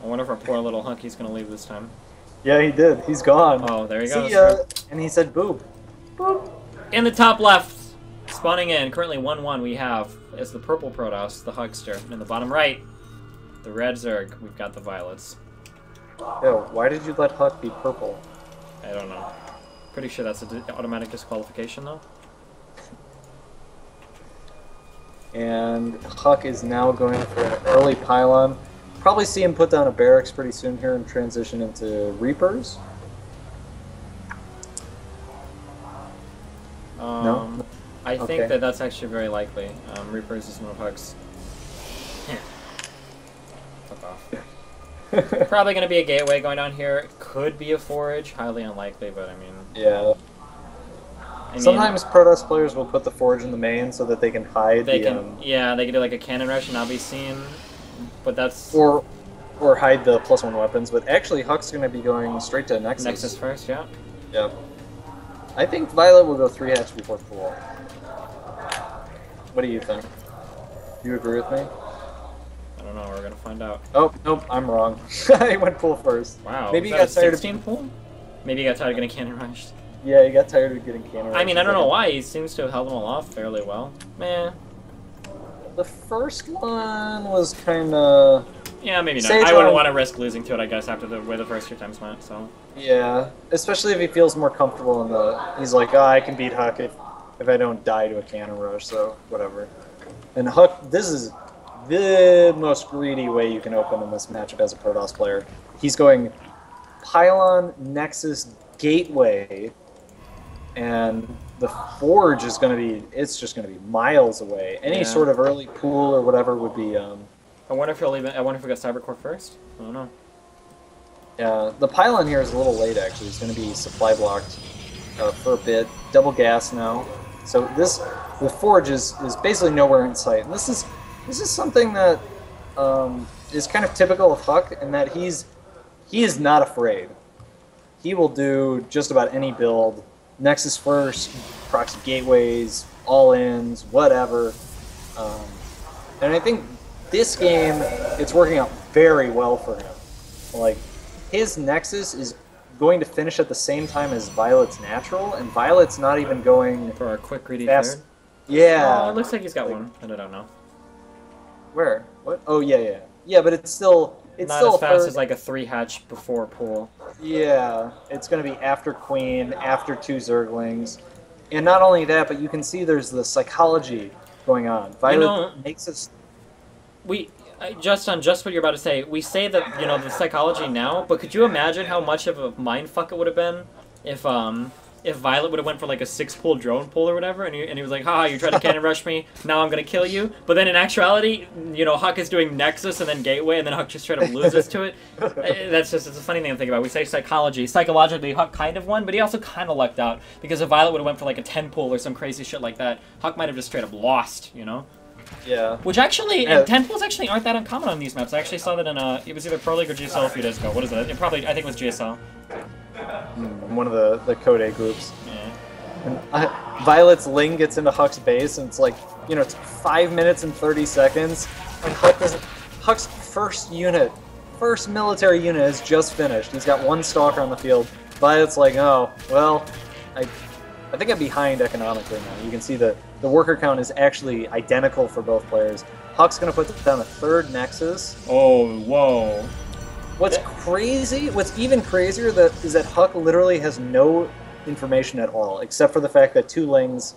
I wonder if our poor little HuK's gonna leave this time. Yeah, he did. He's gone. Oh, there he goes. See ya. And he said boob. Boop. In the top left, spawning in, currently 1-1, we have, is the purple Protoss, the Huckster. And in the bottom right, the red Zerg, we've got the violets. Yo, why did you let HuK be purple? I don't know. Pretty sure that's an automatic disqualification, though. And HuK is now going for an early pylon. Probably see him put down a barracks pretty soon here and transition into Reapers. No? I think that that's actually very likely. Reapers is one of HuK's. Fuck off. Probably going to be a gateway going on here. Could be a forage. Highly unlikely, but I mean... Yeah. Sometimes Protoss players will put the forge in the main so that they can hide yeah, they can do like a cannon rush and not be seen. But that's... Or hide the +1 weapons. But actually, HuK's going to be going straight to Nexus. Nexus first, yeah. Yep. I think Violett will go 3-hatch before pool. What do you think? Do you agree with me? I don't know, we're gonna find out. Oh, nope, I'm wrong. I went pool first. Wow, maybe he got tired 16 pool? Maybe he got tired of getting cannon rushed. Yeah, he got tired of getting cannon rushed. I mean, I don't know why, he seems to have held them all off fairly well. Meh. The first one was kinda... Yeah, maybe not. I wouldn't want to risk losing to it, I guess, after the way the first 2 times went, so... Yeah, especially if he feels more comfortable in the... He's like, oh, I can beat HuK if I don't die to a cannon rush, so whatever. And HuK, this is the most greedy way you can open in this matchup as a Protoss player. He's going Pylon, Nexus, Gateway, and the Forge is going to be... It's just going to be miles away. Any sort of early pool or whatever would be... I wonder if he'll even... I wonder if we got Cybercore first? I don't know. Yeah, the pylon here is a little late, actually. It's going to be supply blocked for a bit. Double gas now. So the forge is basically nowhere in sight. And this is something that is kind of typical of HuK in that he is not afraid. He will do just about any build. Nexus first, proxy gateways, all-ins, whatever. And I think this game, it's working out very well for him. Like, his Nexus is going to finish at the same time as Violet's natural, and Violet's not even going for a quick greedy fast. Third. Yeah. It looks like he's got one, and I don't know. Where? What? Oh yeah. Yeah, but it's still not as fast as like a 3-hatch before pool. Yeah, it's going to be after Queen, after 2 Zerglings, and not only that, but you can see there's the psychology going on. Violet makes us. Just on what you're about to say, we say that, the psychology now, but could you imagine how much of a mindfuck it would have been if Violet would have went for like a 6-pool drone pull or whatever, and he was like, haha, you tried to cannon rush me, now I'm gonna kill you. But then in actuality, HuK is doing Nexus and then Gateway, and then HuK just straight up loses to it. It's a funny thing to think about. We say psychology. Psychologically, HuK kind of won, but he also kind of lucked out, because if Violet would have went for like a 10-pool or some crazy shit like that, HuK might have just straight up lost, Yeah. Which actually, and 10 pools actually aren't that uncommon on these maps. I actually saw that in it was either Pro League or GSL a few days ago. What is it? I think it was GSL. One of the Code A groups. Yeah. And Violet's Ling gets into HuK's base, and it's like, it's 5 minutes and 30 seconds, and HuK's first military unit has just finished. He's got 1 stalker on the field. Violet's like, oh, well, I think I'm behind economically now. You can see the worker count is actually identical for both players. HuK's going to put down a 3rd Nexus. Oh, whoa. What's even crazier is that HuK literally has no information at all, except for the fact that 2 Lings,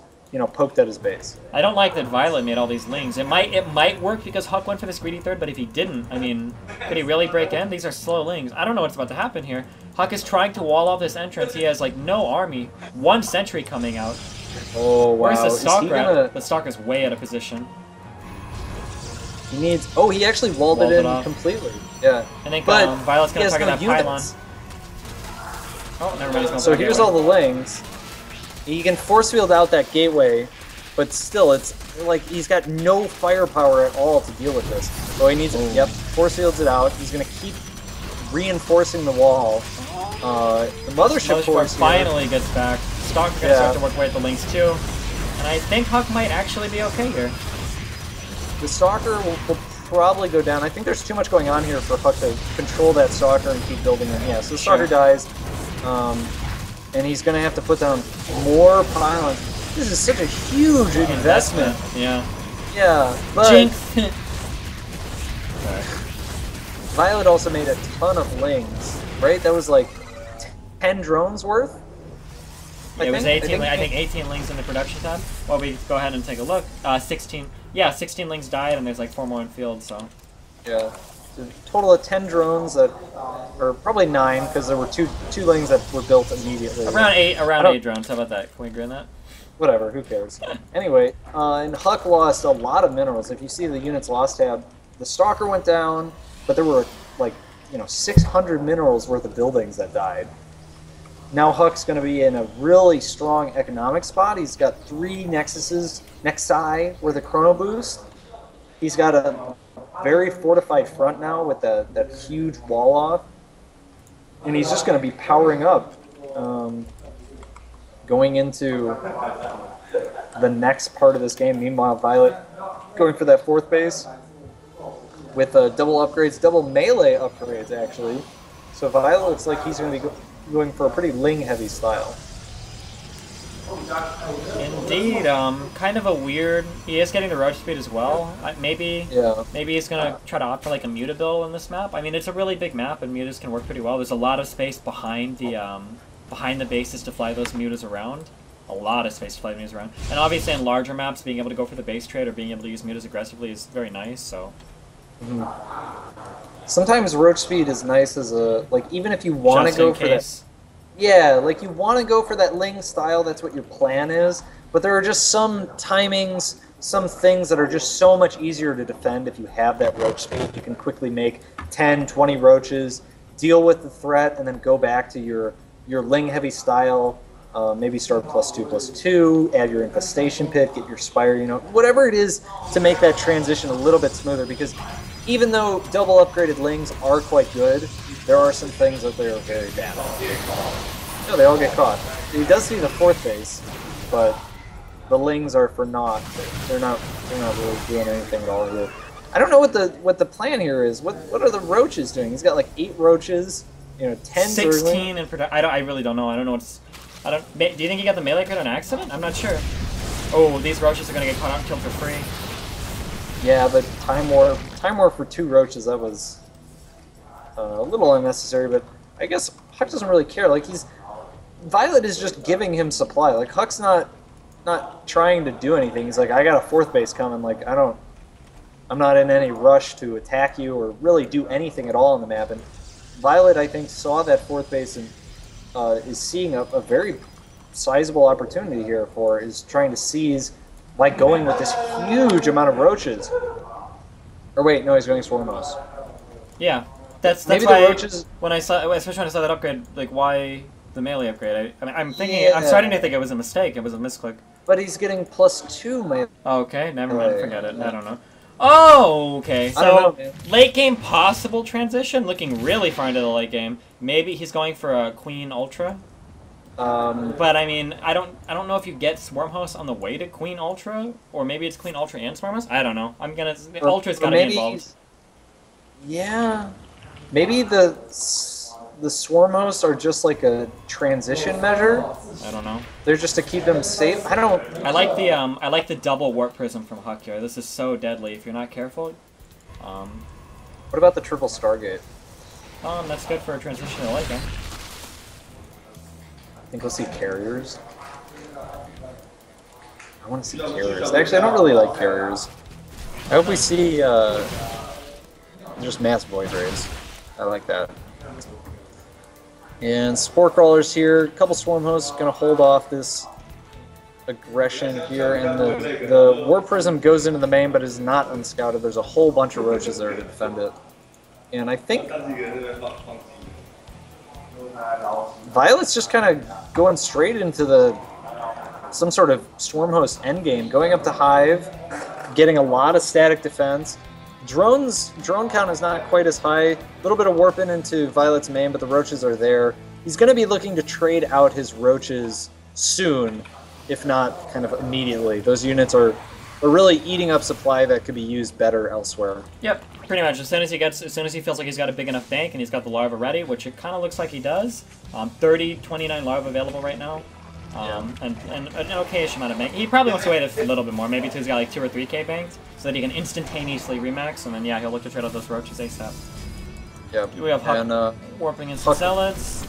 poked at his base. I don't like that Violet made all these Lings. It might work because HuK went for this greedy 3rd, but if he didn't, I mean, could he really break in? These are slow Lings. I don't know what's about to happen here. HuK is trying to wall off this entrance. He has, like, no army. 1 sentry coming out. Oh, wow. Where's the Stalker at? The Stalker's way out of position. He needs... Oh, he actually walled it in completely. Yeah. I think Violet's going to target that pylon. Oh, never mind. So here's all the Lings. He can force field out that gateway, but still, it's like he's got no firepower at all to deal with this. So he needs... Yep, force fields it out. He's going to keep reinforcing the wall. The Mothership Force finally gets back. Stalker's going to start to work away at the Lings too. And I think HuK might actually be okay here. The Stalker will probably go down. I think there's too much going on here for HuK to control that Stalker and keep building him. Yeah, so the Stalker dies, and he's going to have to put down more pylons. This is such a huge investment. Yeah. Yeah, but Jinx. viOlet also made a ton of lings, right? That was like 10 drones worth? Yeah, it was 18. I think 18 lings in the production tab. Well, we go ahead and take a look. 16. Yeah, 16 lings died, and there's like 4 more in field. So. Yeah, so a total of 10 drones that, or probably 9, because there were two lings that were built immediately. Around 8 drones. How about that? Can we agree on that? Whatever, who cares? Anyway, and HuK lost a lot of minerals. If you see the units lost tab, the Stalker went down, but there were like 600 minerals worth of buildings that died. Now HuK's going to be in a really strong economic spot. He's got 3 Nexi worth of Chrono Boost. He's got a very fortified front now with that huge wall off. And he's just going to be powering up going into the next part of this game. Meanwhile, viOlet going for that 4th base with double upgrades, double melee upgrades actually. So viOlet looks like he's going to be going for a pretty ling-heavy style. Indeed, kind of a weird. He is getting the roach speed as well. Maybe he's gonna try to opt for like a mutabil in this map. I mean, it's a really big map, and mutas can work pretty well. There's a lot of space behind the bases to fly those mutas around. A lot of space to fly the mutas around. And obviously, in larger maps, being able to go for the base trade or being able to use mutas aggressively is very nice. So. Sometimes roach speed is nice as a even if you want to go for that. Yeah, like you want to go for that ling style. That's what your plan is. But there are just some timings, some things that are just so much easier to defend if you have that roach speed. You can quickly make 10, 20 roaches, deal with the threat, and then go back to your ling heavy style. Maybe start +2/+2, add your infestation pit, get your spire, whatever it is to make that transition a little bit smoother, because even though double upgraded lings are quite good, there are some things that they are very bad at. No, they all get caught. He does see the 4th base, but the lings are for naught. They're not really doing anything at all here. I don't know what the plan here is. What are the roaches doing? He's got like 8 roaches, 10 16 in production. I really don't know. I don't know what's. Do you think he got the melee crit on accident? I'm not sure. Oh, these roaches are gonna get caught out and killed for free. Yeah, but time war for 2 roaches, that was a little unnecessary. But I guess HuK doesn't really care. Like viOlet is just giving him supply. Like HuK's not trying to do anything. He's like, I got a 4th base coming. Like I'm not in any rush to attack you or really do anything at all on the map. And viOlet, I think, saw that 4th base and is seeing a very sizable opportunity here is trying to seize by going with this huge amount of roaches. Or wait, no, he's going Swarmos. Yeah, that's maybe why the roaches. Especially when I saw that upgrade, like why the melee upgrade? I'm thinking, I'm starting to think it was a mistake. It was a misclick. But he's getting +2 melee. Okay, never mind. Forget it. I don't know. Oh, okay. So late game possible transition, looking really far into the late game. Maybe he's going for a Queen Ultra. But I mean, I don't know if you get Swarm Host on the way to Queen Ultra, or maybe it's Queen Ultra and Swarm Host. I don't know. Ultra's got to be involved. Yeah, maybe the Swarm Hosts are just like a transition measure. I don't know. They're just to keep them safe. I like the double warp prism from HuK here. This is so deadly if you're not careful. What about the triple Stargate? That's good for a transition to late game. I think we'll see carriers. I want to see carriers. Actually, I don't really like carriers. I hope we see just mass void rays. I like that. And Spore Crawlers here. A couple Swarm Hosts going to hold off this aggression here. And the Warp Prism goes into the main but is not unscouted. There's a whole bunch of roaches there to defend it. And I think viOlet's just kind of going straight into some sort of Swarm Host endgame, going up to Hive, getting a lot of static defense. Drone count is not quite as high. A little bit of warping into viOlet's main, but the roaches are there. He's going to be looking to trade out his roaches soon, if not kind of immediately. Those units are but really eating up supply that could be used better elsewhere. Yep, pretty much. As soon as he feels like he's got a big enough bank and he's got the larva ready, which it kind of looks like he does. 29 larva available right now. And an okayish amount of bank. He probably wants to wait a little bit more. Maybe he's got like 2 or 3k banked, so that he can instantaneously remax, and then yeah, he'll look to trade out those roaches ASAP. Yep. We have HuK warping in some zealots,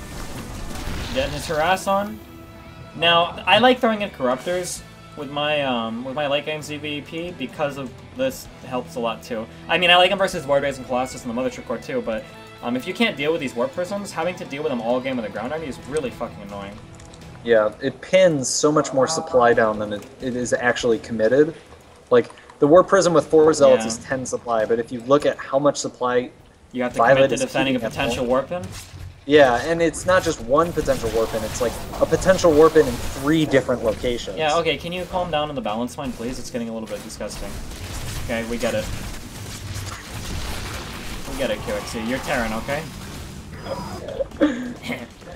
getting his harass on. Now I like throwing in corruptors with my late game ZVP because of this helps a lot too. I mean, I like him versus Void Rays and Colossus and the Mothership Core too, but if you can't deal with these warp prisms, having to deal with them all game with a ground army is really fucking annoying. Yeah, it pins so much more supply down than it is actually committed. Like, the Warp Prism with 4 Zealots is 10 supply, but if you look at how much supply you have to commit to defending a potential warp in? Yeah, and it's not just one potential warp in, it's like a potential warp in 3 different locations. Yeah, okay, can you calm down on the balance line, please? It's getting a little bit disgusting. Okay, we get it. We get it, QXC. You're Terran, okay?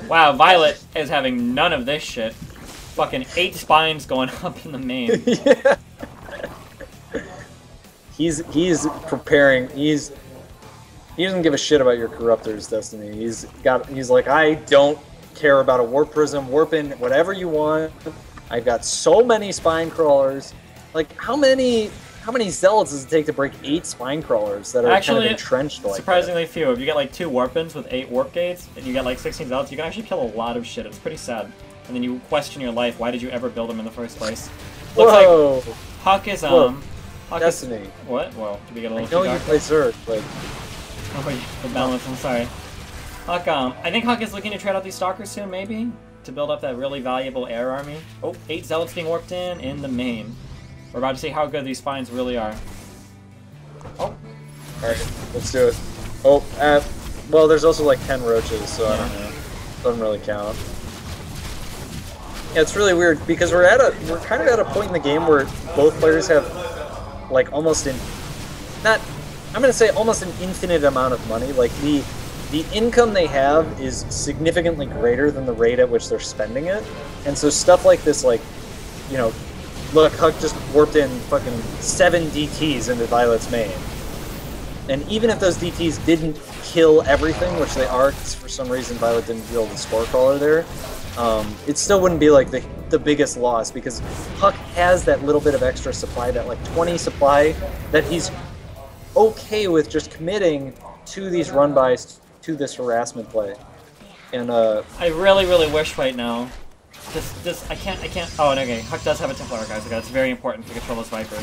Wow, viOlet is having none of this shit. Fucking 8 spines going up in the main. Yeah. He's preparing. He doesn't give a shit about your corruptors, Destiny. He's like, I don't care about a warp prism, warp in whatever you want. I've got so many spine crawlers. Like, how many zealots does it take to break 8 spine crawlers that are actually kind of entrenched like surprisingly that? Few. If you get like 2 warp-ins with 8 warp gates, and you get like 16 zealots, you can actually kill a lot of shit. It's pretty sad. And then you question your life. Why did you ever build them in the first place? Looks Whoa! Like HuK is HuK Destiny. Is, what? Whoa, did we get a little I know you play Zerg, but oh yeah, the balance. I'm sorry. HuK. I think HuK is looking to trade out these stalkers soon, maybe, to build up that really valuable air army. Oh, 8 zealots being warped in the main. We're about to see how good these spines really are. Oh. Alright, let's do it. Oh, well, there's also like 10 roaches, so I don't know. Doesn't really count. Yeah, it's really weird because we're kind of at a point in the game where both players have like almost I'm gonna say almost an infinite amount of money. Like the income they have is significantly greater than the rate at which they're spending it, and so stuff like this, like, you know, look, HuK just warped in fucking 7 DTs into viOlet's main. And even if those DTs didn't kill everything, which they are, because for some reason viOlet didn't kill the score crawler there, it still wouldn't be like the biggest loss, because HuK has that little bit of extra supply, that like 20 supply, that he's okay with just committing to these run-bys, to this harassment play. And I really, really wish right now. I can't. Oh, okay. HuK does have a Templar, guys. Okay, that's very important to control those Vipers.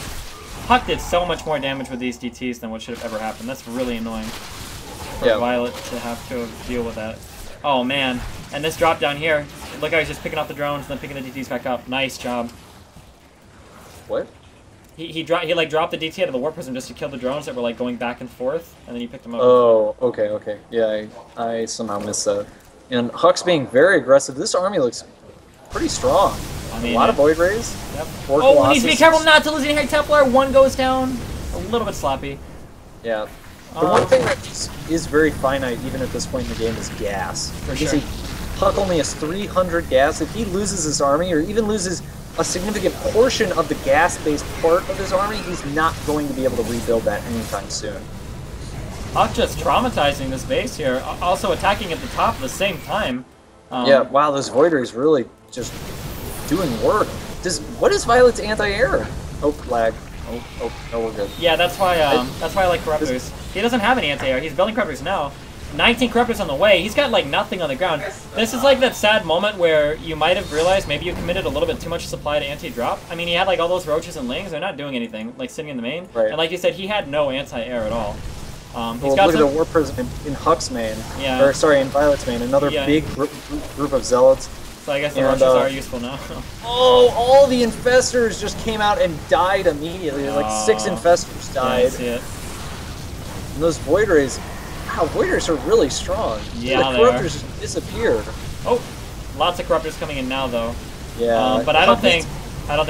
HuK did so much more damage with these DTs than what should have ever happened. That's really annoying for viOlet to have to deal with that. Oh man, and this drop down here. Look how he's just picking up the drones and then picking the DTs back up. Nice job. What? He like dropped the DT out of the warp prism just to kill the drones that were like going back and forth, and then he picked them up. Oh, okay. Yeah, I somehow missed that. And HuK's being very aggressive. This army looks pretty strong. I mean, a lot of Void Rays. Yep. Oh, we need to be careful not to lose any High Templar. 1 goes down. A little bit sloppy. Yeah. The one thing that is very finite, even at this point in the game, is gas. For sure. HuK only has 300 gas. If he loses his army, or even loses a significant portion of the gas-based part of his army, he's not going to be able to rebuild that anytime soon. HuK just traumatizing this base here, also attacking at the top at the same time. Yeah, wow, those Void Rays really just doing work. What is viOlet's anti-air? Oh, lag. Oh, no, we're good. Yeah, that's why I like Corruptors. He doesn't have any anti-air. He's building Corruptors now. 19 Corruptors on the way. He's got like nothing on the ground. This is like that sad moment where you might have realized maybe you committed a little bit too much supply to anti-drop. I mean, he had like all those roaches and lings. They're not doing anything, like sitting in the main. Right. And like you said, he had no anti-air at all. Well, look at the Warp Prism in HuK's main. Yeah. Or, sorry, in viOlet's main. Another big group of Zealots. So I guess the roaches are useful now. Oh, all the Infestors just came out and died immediately. Like 6 Infestors died. Yeah, I see it. And those Void Rays, wow, Void Rays are really strong. Yeah, the Corruptors just disappeared. Oh, lots of Corruptors coming in now, though. Yeah. But I don't think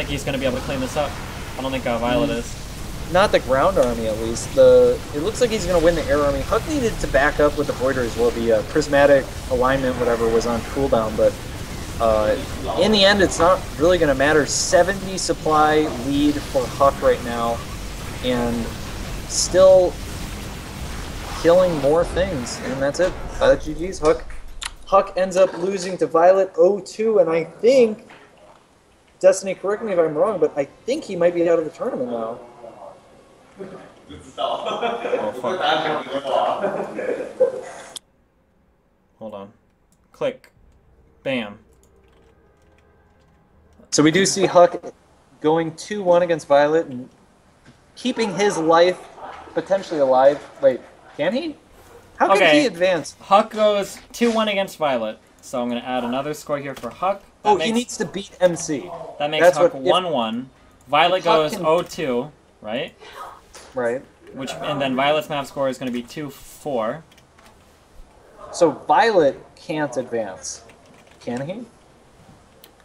he's going to be able to clean this up. I don't think viOlet is. Not the ground army, at least. It looks like he's going to win the air army. HuK needed to back up with the Void Rays while the prismatic alignment, whatever, was on cooldown, but In the end, it's not really going to matter. 70 supply lead for HuK right now, and still killing more things, and that's it. GG's HuK. HuK ends up losing to viOlet 0-2, and I think, Destiny, correct me if I'm wrong, but I think he might be out of the tournament now. Oh, fuck. Hold on. Click. Bam. So we do see HuK going 2-1 against viOlet and keeping his life potentially alive. Wait, can he? How can he advance? HuK goes 2-1 against viOlet. So I'm going to add another score here for HuK. He needs to beat MC. That makes HuK 1-1. viOlet goes 0-2, right? Right. And then viOlet's map score is going to be 2-4. So viOlet can't advance. Can he?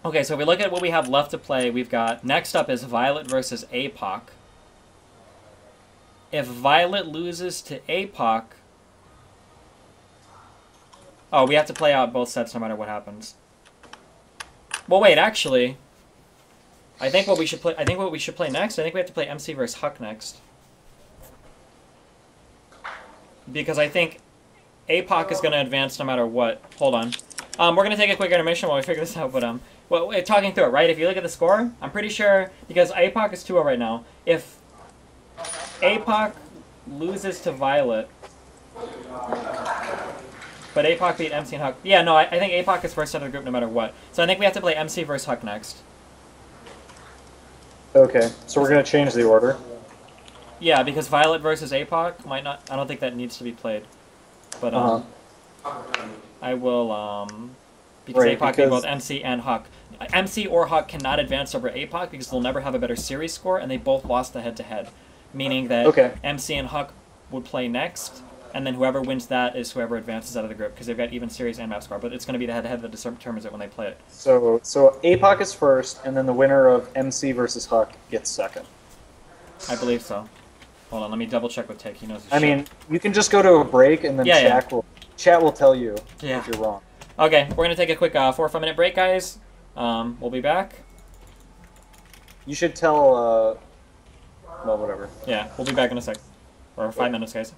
Okay, so if we look at what we have left to play, we've got, next up is viOlet versus APOC. If viOlet loses to APOC... Oh, we have to play out both sets no matter what happens. Well, wait, actually... I think what we should play next, I think we have to play MC versus HuK next. Because I think APOC is going to advance no matter what. Hold on. We're going to take a quick intermission while we figure this out, but well, talking through it, right? If you look at the score, I'm pretty sure, because APOC is 2-0 right now, if APOC loses to viOlet, but APOC beat MC and HuK, yeah, no, I think APOC is first out of the group no matter what. So I think we have to play MC versus HuK next. Okay, so we're going to change the order. Yeah, because viOlet versus APOC might not, I don't think that needs to be played. But, I will, because APOC beat both MC and HuK. MC or HuK cannot advance over APOC because they'll never have a better series score, and they both lost the head-to-head. Meaning that MC and HuK would play next, and then whoever wins that is whoever advances out of the group, because they've got even series and map score, but it's going to be the head-to-head that determines it when they play it. So APOC is first, and then the winner of MC versus HuK gets second. I believe so. Hold on, let me double-check with Tick. He knows his shit. Mean, you can just go to a break, and then chat will tell you if you're wrong. Okay, we're going to take a quick 4 or 5 minute break, guys. We'll be back. You should tell, well, whatever. Yeah, we'll be back in a sec. Or 5 minutes, guys.